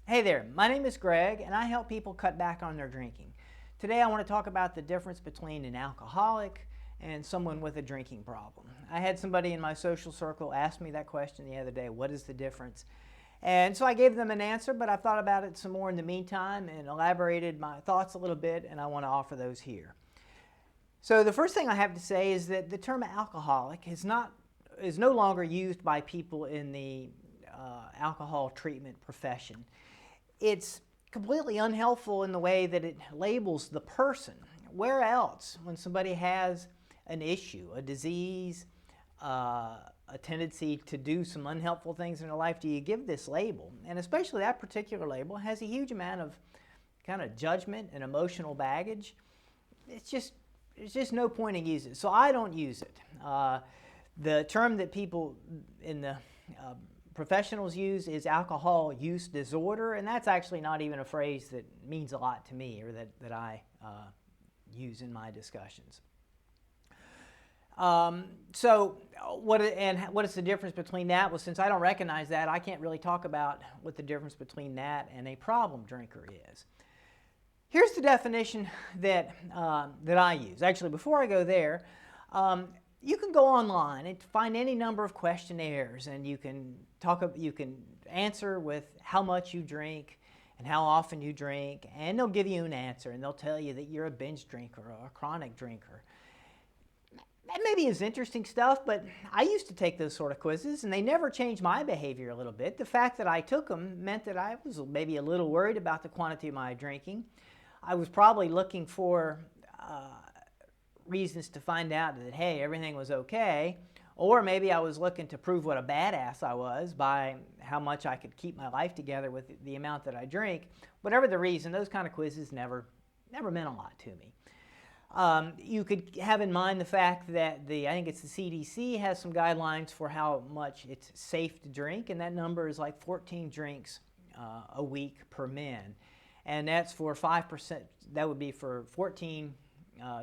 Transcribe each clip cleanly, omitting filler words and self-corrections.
Hey there, my name is Greg and I help people cut back on their drinking. Today I want to talk about the difference between an alcoholic and someone with a drinking problem. I had somebody in my social circle ask me that question the other day, what is the difference? And so I gave them an answer, but I've thought about it some more in the meantime and elaborated my thoughts a little bit, and I want to offer those here. So the first thing I have to say is that the term alcoholic is no longer used by people in the alcohol treatment profession. It's completely unhelpful in the way that it labels the person. Where else, when somebody has an issue, a disease, a tendency to do some unhelpful things in their life, do you give this label? And especially that particular label has a huge amount of kind of judgment and emotional baggage. There's just no point in using it. So I don't use it. The term that people in the professionals use is alcohol use disorder, and that's actually not even a phrase that means a lot to me or that I use in my discussions. So what is the difference between that? Well, since I don't recognize that, I can't really talk about what the difference between that and a problem drinker is. Here's the definition that I use. Actually, before I go there, you can go online and find any number of questionnaires, and you can answer with how much you drink and how often you drink, and they'll give you an answer, and they'll tell you that you're a binge drinker or a chronic drinker. That maybe is interesting stuff, but I used to take those sort of quizzes, and they never changed my behavior a little bit. The fact that I took them meant that I was maybe a little worried about the quantity of my drinking. I was probably looking for reasons to find out that, hey, everything was okay, or maybe I was looking to prove what a badass I was by how much I could keep my life together with the amount that I drink. Whatever the reason, those kind of quizzes never meant a lot to me. You could have in mind the fact that I think it's the CDC has some guidelines for how much it's safe to drink, and that number is like 14 drinks a week per man. And that's for 5%, that would be for 14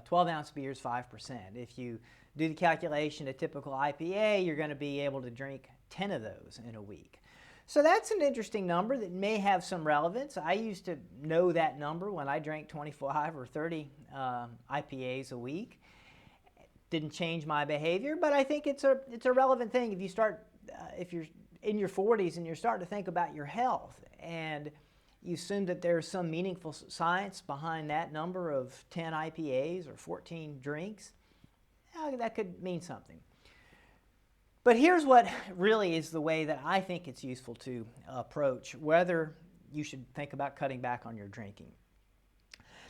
12-ounce beers, 5%. If you do the calculation, a typical IPA, you're going to be able to drink 10 of those in a week. So that's an interesting number that may have some relevance. I used to know that number when I drank 25 or 30 IPAs a week. It didn't change my behavior, but I think it's a relevant thing if you start, if you're in your 40s and you're starting to think about your health, and you assume that there's some meaningful science behind that number of 10 IPAs or 14 drinks, that could mean something. But here's what really is the way that I think it's useful to approach whether you should think about cutting back on your drinking.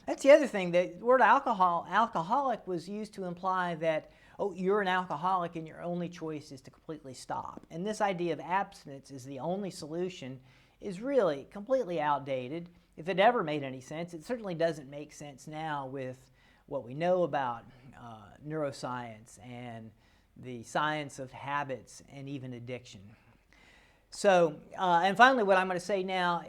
That's the other thing. The word alcoholic was used to imply that, oh, you're an alcoholic and your only choice is to completely stop. And this idea of abstinence is the only solution is really completely outdated. If it ever made any sense, it certainly doesn't make sense now with what we know about neuroscience and the science of habits and even addiction. So, and finally, what I'm going to say now,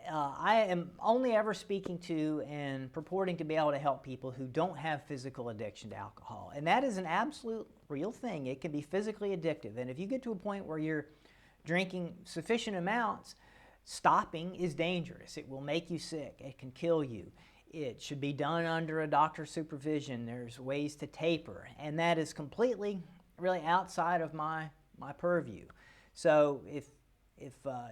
I am only ever speaking to and purporting to be able to help people who don't have physical addiction to alcohol. And that is an absolute real thing. It can be physically addictive. And if you get to a point where you're drinking sufficient amounts, stopping is dangerous. It will make you sick. It can kill you. It should be done under a doctor's supervision. There's ways to taper, and that is completely, really outside of my purview. So if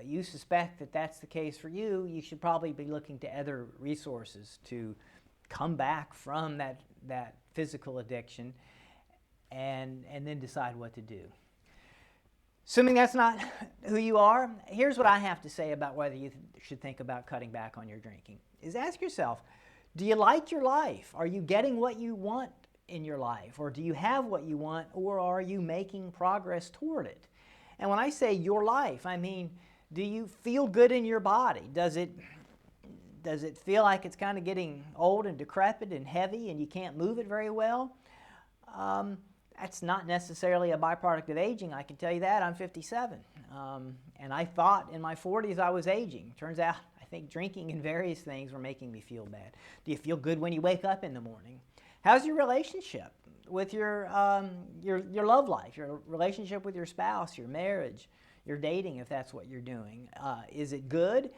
you suspect that that's the case for you, you should probably be looking to other resources to come back from that physical addiction and then decide what to do. Assuming that's not who you are, here's what I have to say about whether you should think about cutting back on your drinking. Is ask yourself, do you like your life? Are you getting what you want in your life? Or do you have what you want, or are you making progress toward it? And when I say your life, I mean, do you feel good in your body? Does it feel like it's kind of getting old and decrepit and heavy and you can't move it very well? That's not necessarily a byproduct of aging, I can tell you that. I'm 57, and I thought in my 40s I was aging. Turns out I think drinking and various things were making me feel bad. Do you feel good when you wake up in the morning? How's your relationship with your love life, your relationship with your spouse, your marriage, your dating, if that's what you're doing? Is it good?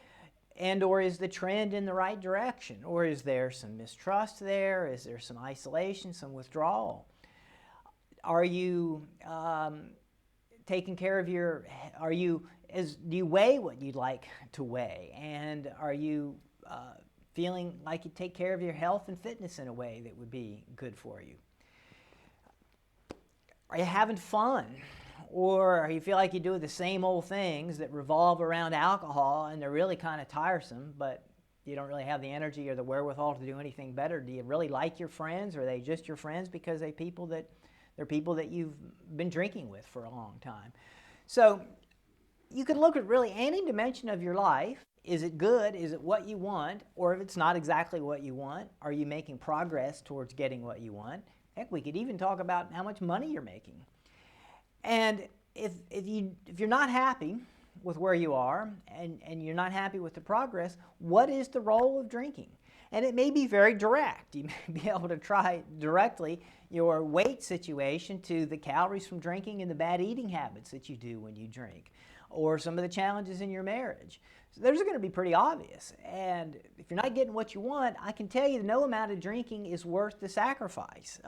And or is the trend in the right direction? Or is there some mistrust there? Is there some isolation, some withdrawal? Are you taking care of your, do you weigh what you'd like to weigh? And are you feeling like you take care of your health and fitness in a way that would be good for you? Are you having fun? Or you feel like you do the same old things that revolve around alcohol and they're really kind of tiresome, but you don't really have the energy or the wherewithal to do anything better? Do you really like your friends? Or are they just your friends because they're people that you've been drinking with for a long time? So you can look at really any dimension of your life. Is it good? Is it what you want? Or if it's not exactly what you want, are you making progress towards getting what you want? Heck, we could even talk about how much money you're making. And if you're not happy with where you are and you're not happy with the progress, what is the role of drinking? And it may be very direct. You may be able to try directly your weight situation to the calories from drinking and the bad eating habits that you do when you drink, or some of the challenges in your marriage. So those are going to be pretty obvious. And if you're not getting what you want, I can tell you no amount of drinking is worth the sacrifice.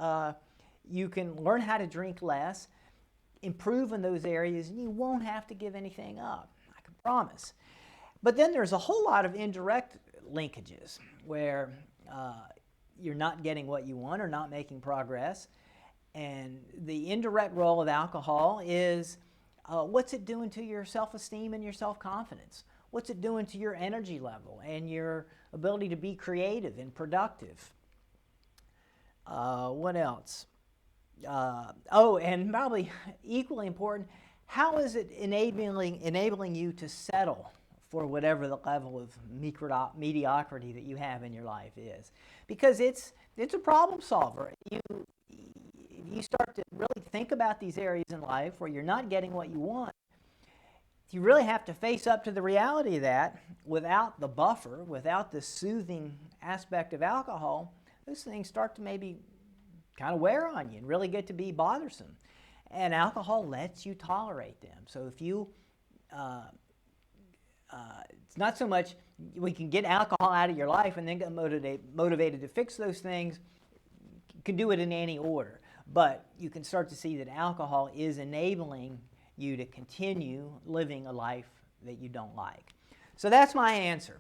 You can learn how to drink less, improve in those areas, and you won't have to give anything up, I can promise. But then there's a whole lot of indirect linkages where you're not getting what you want or not making progress. And the indirect role of alcohol is what's it doing to your self-esteem and your self-confidence? What's it doing to your energy level and your ability to be creative and productive? What else? And probably equally important, how is it enabling you to settle for whatever the level of mediocrity that you have in your life is? Because it's a problem solver. You start to really think about these areas in life where you're not getting what you want. You really have to face up to the reality of that without the buffer, without the soothing aspect of alcohol. Those things start to maybe kind of wear on you and really get to be bothersome. And alcohol lets you tolerate them. So if you, it's not so much we can get alcohol out of your life and then get motivated to fix those things. You can do it in any order. But you can start to see that alcohol is enabling you to continue living a life that you don't like. So that's my answer.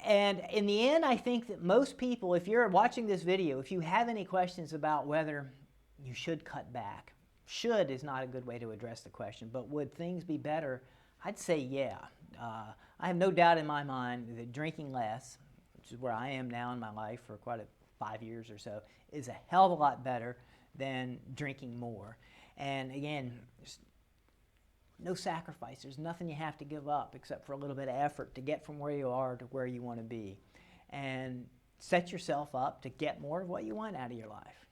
And in the end, I think that most people, if you're watching this video, if you have any questions about whether you should cut back, should is not a good way to address the question, but would things be better? I'd say yeah. I have no doubt in my mind that drinking less, which is where I am now in my life for quite 5 years or so, is a hell of a lot better than drinking more. And again, there's no sacrifice. There's nothing you have to give up except for a little bit of effort to get from where you are to where you want to be. And set yourself up to get more of what you want out of your life.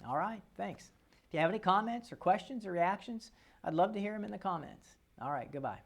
All right, thanks. If you have any comments or questions or reactions, I'd love to hear them in the comments. All right, goodbye.